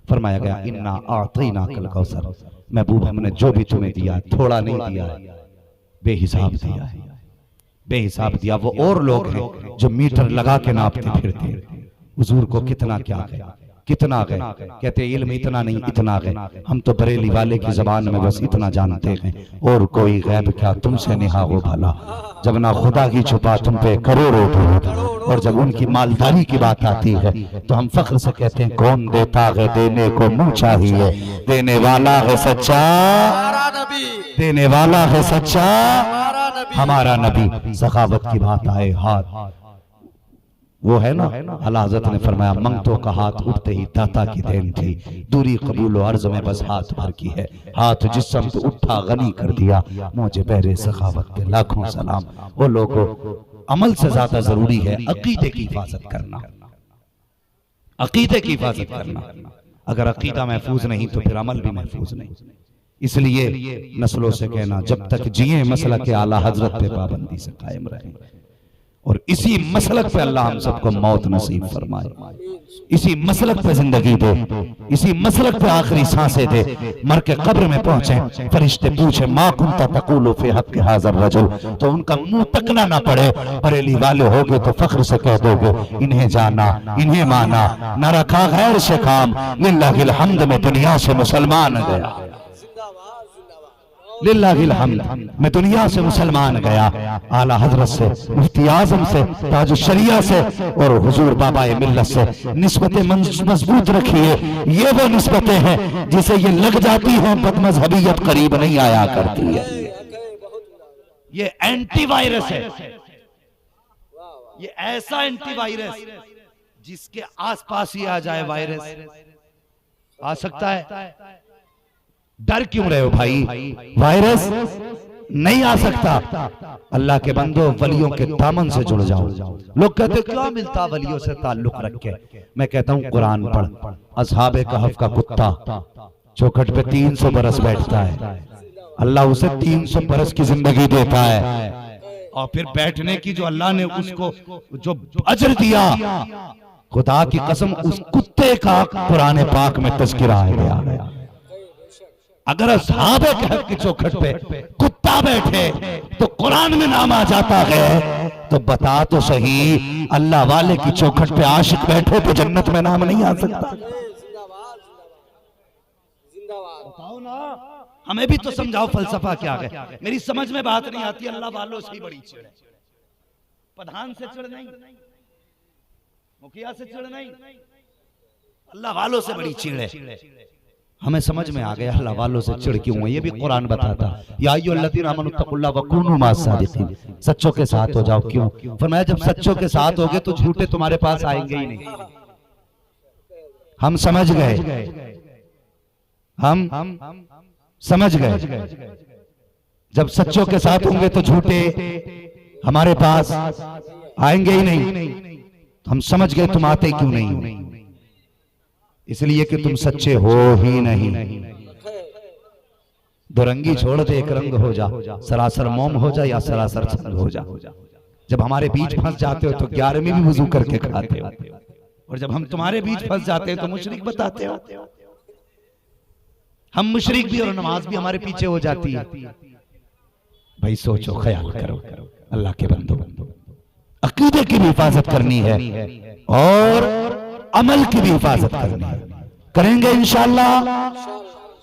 फरमाया गया इन्ना आतैना कल कौसर, महबूब हमने जो भी तुम्हें दिया थोड़ा नहीं दिया है, बेहिसाब दिया है, बेहिसाब दिया। वो और लोग हैं जो मीटर लगा के नापते फिरते हैं। हुजूर को कितना क्या गए, कितना गए। कहते इल्म इतना नहीं इतना गए। हम तो बरेली वाले की जबान में बस इतना जानते हैं, और कोई गैब क्या तुमसे निहा हो भला। जब ना खुदा की छुपा तुम पे करोड़ों बहुत, और जब उनकी मालदारी की बात आती है तो हम फख्र से कहते हैं कौन देता है देने को मुंह चाहिए, देने वाला है सच्चा, देने वाला है सच्चा हमारा नबी। सखावत की बात आए हाथ, वो है ना आला हज़रत ने फरमाया मंगतों का हाथ उठते ही दाता की देन थी, दूरी कबूल और अर्ज में बस हाथ भर की है। हाथ जिस समत उठा गनी कर दिया, मुझे बहरे सखावत के लाखों सलाम। वो लोगों, अमल से ज्यादा जरूरी है अकीदे की हिफाजत करना, अकीदे की हिफाजत करना। अगर अकीदा महफूज नहीं तो फिर अमल भी महफूज नहीं। इसलिए नस्लों से कहना जब तक जिए मसलक के आला हजरत पे पाबंदी से कायम रहे, और इसी मसलक पे अल्लाह हम सबको मौत नसीब फरमाए, इसी मसलक पे जिंदगी दे, इसी मसलक पे आखिरी सांसें दे। मर के कब्र में पहुंचे, फरिश्ते पूछे मा कुंता तक़ूलु फी हक़्क़ि हाज़ा रजुल, तो उनका मुंह तकना ना पड़े। बरेली वाले होगे तो फख्र से कह दोगे इन्हें जाना इन्हें माना, न रखा गैर से काम, लिल्लाहिल हम्द में दुनिया से मुसलमान गया, लिल्लाहिल हम्द मैं दुनिया से मुसलमान गया। आला हजरत से, मुफ्ती आजम से, ताज शरिया से और हुजूर बाबाए मिल्लत से निस्बतें मजबूत रखिए। ये वो निस्बतें हैं जिसे ये लग जाती हैं बदमजहबियत करीब नहीं आया करती है। ये एंटीवायरस है, ये ऐसा एंटीवायरस जिसके आसपास ही आ जाए वायरस आ सकता है। डर क्यों रहे हो भाई, वायरस नहीं आ सकता। अल्लाह के बंदो वलियों के दामन से जुड़ जाओ। लोग कहते क्या मिलता वलियों से ताल्लुक रख के, मैं कहता हूँ कुरान पढ़। असहाबे कहफ का कुत्ता चौखट पे 300 बरस बैठता है, अल्लाह उसे 300 बरस की जिंदगी देता है, और फिर बैठने की जो अल्लाह ने उसको जो अजर दिया, खुदा की कसम उस कुत्ते का कुरान पाक में तज़किरा गया। अगर असहाबे कहफ की चौखट पे कुत्ता बैठे तो कुरान में नाम आ जाता है, तो बता तो सही अल्लाह वाले की चौखट पे आशिक बैठे तो जन्नत में नाम नहीं आ सकता। बताओ ना, हमें भी तो समझाओ फलसफा क्या है। मेरी समझ में बात नहीं आती। अल्लाह वालों से ही बड़ी चिड़ है, प्रधान से चिड़ नहीं, मुखिया से चिड़ नहीं, अल्लाह वालों से बड़ी चिड़ है। हमें समझ में आ गया अल्लाह वालों से चिड़ क्यों है। ये भी कुरान बताता, या अय्युहल्लज़ीना आमनुत्तक़ुल्लाह वकूनू मअस-सादिक़ीन, सच्चों के साथ हो जाओ। क्यों? फरमाया जब सच्चों के साथ होगे तो झूठे तुम्हारे पास आएंगे ही नहीं। हम समझ गए, हम समझ गए, जब सच्चों के साथ होंगे तो झूठे हमारे पास आएंगे ही नहीं। हम समझ गए तुम आते क्यों नहीं, इसलिए कि तुम सच्चे हो ही नहीं। दो रंगी छोड़ दे एक रंग हो जा, सरासर मोम हो जा या सरासर संग हो जा। जब हमारे बीच फंस जाते हो तो 11वीं भी वुजू करके खाते हो, और जब हम तुम्हारे बीच फंस जाते हैं तो मुशरिक बताते हो। हम मुशरिक भी और नमाज भी हमारे पीछे हो जाती है। भाई सोचो, ख्याल करो, अल्लाह के बंदो, अकीदे की भी हिफाजत करनी है और अमल की भी हिफाजत करनी है। करेंगे इंशाअल्लाह,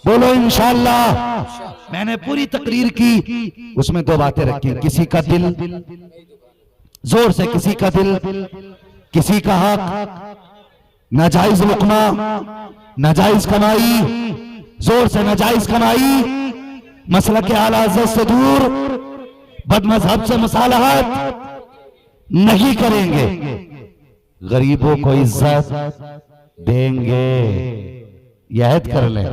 बोलो इंशाअल्लाह। मैंने पूरी तकरीर की, उसमें दो बातें रखी, किसी का दिल, जोर से किसी का दिल, किसी का हक, नाजायज लुकमा, नाजायज कमाई, जोर से नाजायज कमाई, मसला के आला हज़रत से दूर, बदमज़हब से मुसालहत नहीं करेंगे, गरीबों को इज्जत देंगे, याद कर लें।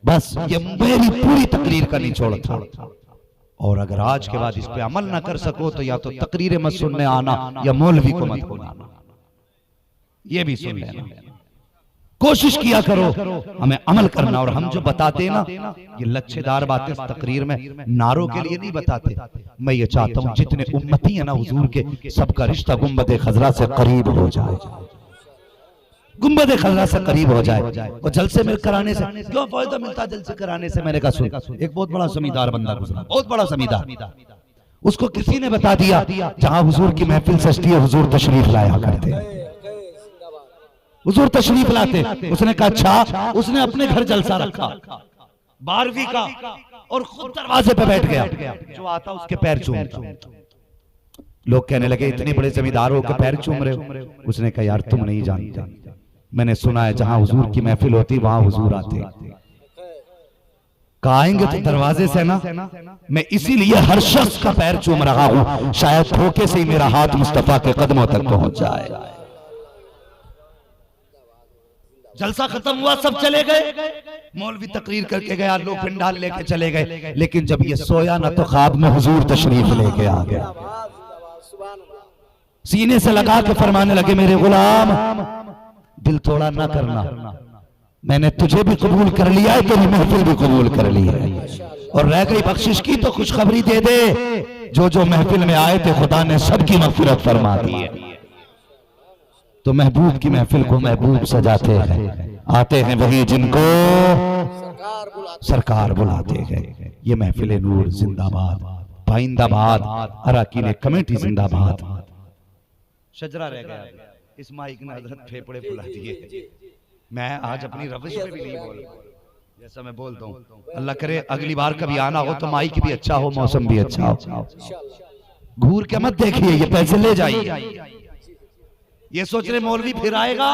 बस ये मेरी पूरी तकरीर का निचोड़ था। और अगर आज के बाद इस पे अमल ना कर सको तो या तो तकरीर मत सुनने आना या मौलवी को मत बुलाना, ये भी सुन लेना। कोशिश किया करो हमें अमल करना। और हम जो बताते हैं ना, ये लच्छेदार बातें तकरीर में नारों के लिए नहीं बताते। मैं ये चाहता हूं जितने उम्मती है ना हुजूर के, सबका रिश्ता गुंबद खजरा से करीब हो जाए, गुंबद खजरा से करीब हो जाए। और जलसे में कराने से क्यों फायदा मिलता, जलसे कराने से? मैंने कहा सुन, एक बहुत बड़ा जमींदार बंदा गुजरा, बहुत बड़ा जमींदार, उसको किसी ने बता दिया जहां हुजूर की महफिल सजती है हुजूर तशरीफ लाया करते, हुजूर तशरीफ लाते। उसने कहा अच्छा। उसने अपने घर जलसा रखा 12वीं का और खुद दरवाजे पे बैठ गया, जो आता उसके पैर चूमता। लोग कहने लगे इतने बड़े जमींदार हो के पैर चूम रहे हो। उसने कहा यार तुम नहीं जानते, मैंने सुना है जहां हुजूर की महफिल होती वहां हुजूर आते। कहा आएंगे तो दरवाजे से ना, मैं इसीलिए हर शख्स का पैर चूम रहा हूं, शायद धोखे से ही मेरा हाथ मुस्तफा के कदमों तक पहुंच जाए। जलसा खत्म हुआ, सब चले गए, मौलवी तकरीर करके गया, लोग पिंडाल लेके चले गए। लेकिन जब ये सोया ना तो ख्वाब में हुजूर तशरीफ लेके आ गया, सीने से लगा के फरमाने लगे मेरे गुलाम दिल थोड़ा ना करना, मैंने तुझे भी कबूल कर लिया है, तेरी महफिल भी कबूल कर ली है, और रह गई बख्शिश की तो खुशखबरी दे दे, जो जो महफिल में आए थे खुदा ने सबकी मगफिरत फरमा दी है। तो महबूब की महफिल को महबूब सजाते हैं, आते हैं वही जिनको सरकार बुलाते हैं। ये महफिल नूर जिंदाबाद, पाइंदाबाद, अराकीन कमेटी जिंदाबाद। शजरा रह गया, इस माइक ने हजरत फेफड़े फुला दिए। मैं आज अपनी रविश में भी नहीं बोल जैसा मैं बोलता हूँ। अल्लाह करे अगली बार कभी आना हो तो माइक भी अच्छा हो, मौसम भी अच्छा हो। घूर के मत देखिए, ये पैसे ले जाइए। ये सोच रहे मौलवी फिर आएगा,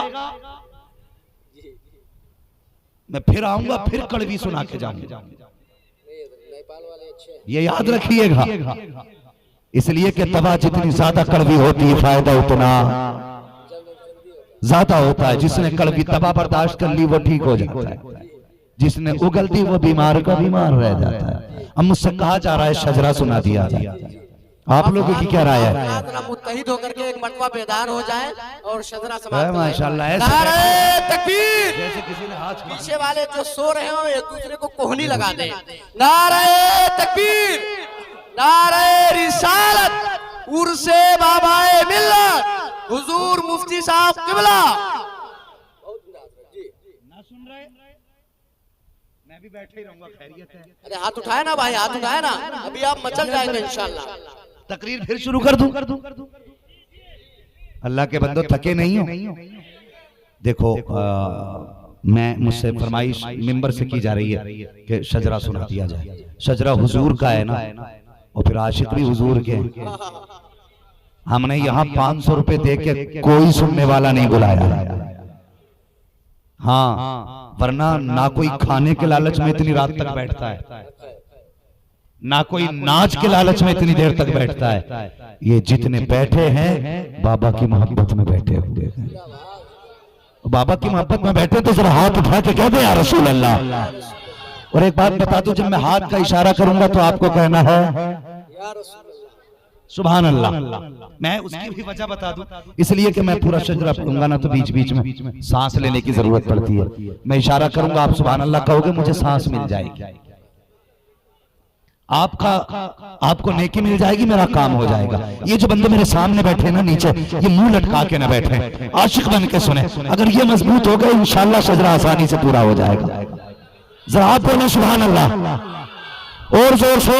मैं फिर आऊंगा, फिर कड़वी सुना के जाऊंगा। ये याद रखिएगा, इसलिए कि तवा जितनी ज्यादा कड़वी होती है फायदा उतना ज्यादा होता है। जिसने कड़वी तवा बर्दाश्त कर ली वो ठीक हो जाता है, जिसने उगल दी वो बीमार का बीमार रह जाता है। अब मुझसे कहा जा रहा है शजरा सुना दिया जाए, आप लोगों की क्या राय है? मुत्तहिद होकर के एक मरतबा बेदार हो जाए और शजरा समाप्त माशाल्लाह। नारे तकबीर, जैसे किसी ने हाथ पीछे वाले जो सो रहे हो एक दूसरे को कोहनी लगा दे। नारे तकबीर, नारे रिसालत, उर्से बाबाए मिल्लत हुजूर मुफ्ती साहब किबला। ना सुन रहे, मैं भी बैठे ही रहूंगा, खैरियत है। अरे हाथ उठाए ना भाई, हाथ उठाए ना, अभी आप मचल जाएंगे इंशाल्लाह। तकरीर फिर शुरू कर दूं। अल्लाह के बंदो थके नहीं हो। देखो मैं मुझसे फरमाइश मिंबर से की जा रही है कि शजरा सुना दिया जाए। शजरा हुजूर का है ना, और फिर आशिक भी हुजूर के। हमने यहाँ 500 रुपए दे के कोई सुनने वाला नहीं बुलाया। हाँ, वरना ना कोई खाने के लालच में इतनी रात तक बैठता है, ना कोई नाच के लालच में इतनी देर तक बैठता है। ये जितने बैठे हैं बाबा की मोहब्बत में बैठे हुए हैं। बाबा की मोहब्बत में बैठे तो जरा हाथ उठा के कह दे या रसूल अल्लाह। और एक बात बता दूं, जब मैं हाथ का इशारा करूंगा तो आपको कहना है सुभान अल्लाह। मैं उसकी भी वजह बता दूं, इसलिए कि मैं पूरा शजरा पढ़ूंगा ना तो बीच बीच में सांस लेने की जरूरत पड़ती है। मैं इशारा करूंगा, आप सुभान अल्लाह कहोगे, मुझे सांस मिल जाएगी, आपको नेकी मिल जाएगी, मेरा काम हो जाएगा। ये जो बंदे मेरे सामने बैठे ना नीचे, ये मुंह लटका के ना बैठे, आशिक बन के सुने। अगर ये मजबूत हो गए इंशाल्लाह शजरा आसानी से पूरा हो जाएगा। जरा आप बोलो सुभान अल्लाह और जोर से।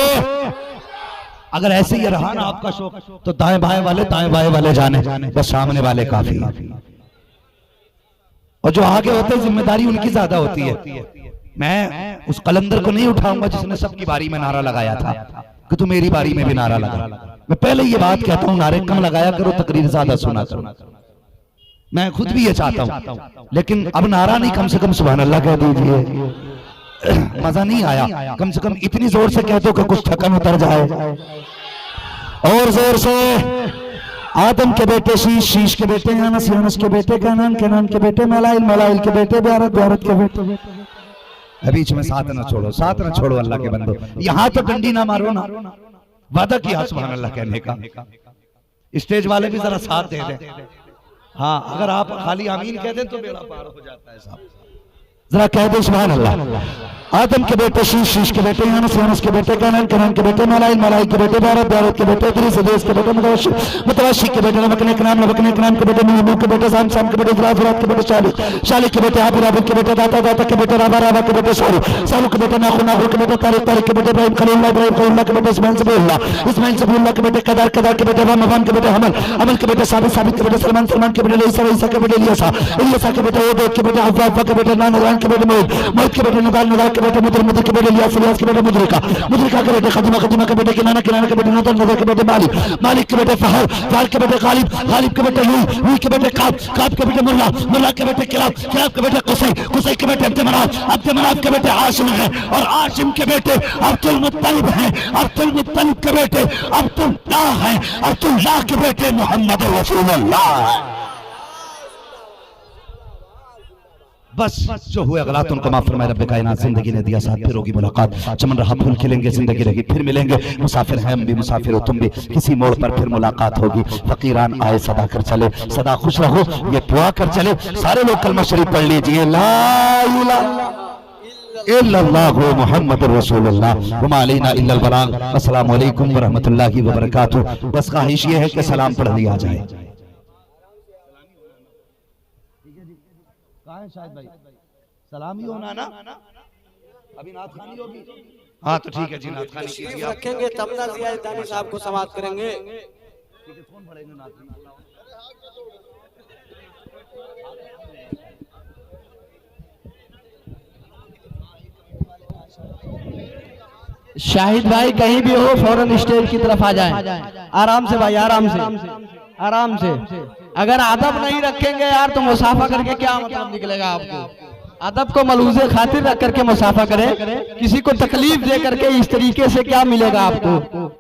अगर ऐसे ही रहा ना आपका शौक तो दाएं बाएं वाले जाने, बस सामने वाले काफी। और जो आगे होते हैं जिम्मेदारी उनकी ज्यादा होती है। मैं उस कलंदर को नहीं उठाऊंगा जिसने सबकी बारी में नारा लगाया था कि तू मेरी बारी में भी नारा लगा। मैं पहले ये बात कहता हूँ, नारे कम लगाया करो, तकरीर ज्यादा सुना करो। मैं खुद भी ये चाहता हूँ, लेकिन अब नारा नहीं, कम से कम सुभान अल्लाह कह दीजिए। मजा नहीं आया, कम से कम इतनी जोर से कह दो कि कुछ थकन उतर जाए। और जोर से। आदम के बेटे शीश, शीश के बेटे यानस, यानस के बेटे कैनान, कैनान के बेटे मलाइल, मलाइल के बेटे ब्यारत, ब्यारत के बेटे। बीच में साथ न छोड़ो, साथ न छोड़ो अल्लाह के बंदो। यहाँ तो डंडी ना मारो ना, वादा किया सुभान अल्लाह कहने का। स्टेज वाले भी जरा साथ दे दें। हाँ, अगर आप खाली आमीन कह दें तो बेड़ा पार हो जाता है साहब। जरा कह दे सुभान अल्लाह। आदम के बेटे शीश, शीश के बेटे यूनुस के बेटे कनान, कनान के बेटे मलाई के बेटे भारत के बेटे इद्रीस के बेटे मुतवशी के बेटे नमक के बेटे नूह के बेटे शाम के बेटे जुरात के बेटे शालिक के बेटे हाबिल के बेटे दाता के बेटे राबा के बेटे सारू के बेटे नाखू के बेटे तारिक के बेटे इब्राहिम खलीलुल्लाह के बेटे इस्माइल सबीउल्लाह के बेटे कदार के बेटे रमजान के बेटे अमल के बेटे साबित के बेटे सलमान के बेटे ईसा के बेटे इलियासा के बेटे ओबेद के बेटे अफ़्फ़ा के बेटे नान के बेटे मोहित के बेटे नदाल के बेटे मुद्र के बेटे इलियास के बेटे मुद्रिका के बेटे खदीमा के बेटे किनाना के बेटे नदर के बेटे मालिक के बेटे फहर के बेटे गालिब के बेटे लूई के बेटे काब के बेटे मुल्ला के बेटे किलाब के बेटे कुसै के बेटे अब्द के बेटे हाशिम है और हाशिम के बेटे अब्दुल मुत्तलिब है, अब्दुल मुत्तलिब के बेटे अब्दुल्लाह है, अब्दुल्लाह के बेटे मोहम्मद रसूलुल्लाह। बस जो हुए गलत उनको माफ फरमाए रब्बे कायनात। जिंदगी ने दिया साथ, फिर होगी मुलाकात, चमन रहा फूल खिलेंगे, जिंदगी रहेगी फिर मिलेंगे। मुसाफिर हैं हम भी, मुसाफिर हो तुम भी, किसी मोड़ पर फिर मुलाकात होगी। फकीरान आए सदा कर चले, सदा खुश रहो ये दुआ कर चले। सारे लोग कलमा शरीफ पढ़ लीजिए, ला इलाहा इल्लल्लाहु मुहम्मदुर रसूलुल्लाह व मा अलैना इल्लल बलाग। अस्सलामु अलैकुम व रहमतुल्लाहि व बरकातुहू। बस ख्वाहिश ये है कि सलाम पढ़ लिया जाए। शायद भाई सलाम ही होना ना, अभी नात खानी होगी। हाँ तो ठीक है जी, नात खानी कीजिए, रखेंगे तब ना जियाद दानी साहब को समाप्त करेंगे। कौन पढ़ेंगे नात? शाहिद भाई कहीं भी हो फौरन स्टेज की तरफ आ जाएं। आराम से भाई, आराम से। अगर अदब नहीं रखेंगे यार तो मुसाफा करके क्या मतलब निकलेगा आपको। अदब को मलूज़े खातिर रख करके मुसाफा करें, किसी को तकलीफ दे करके इस तरीके से क्या मिलेगा आपको।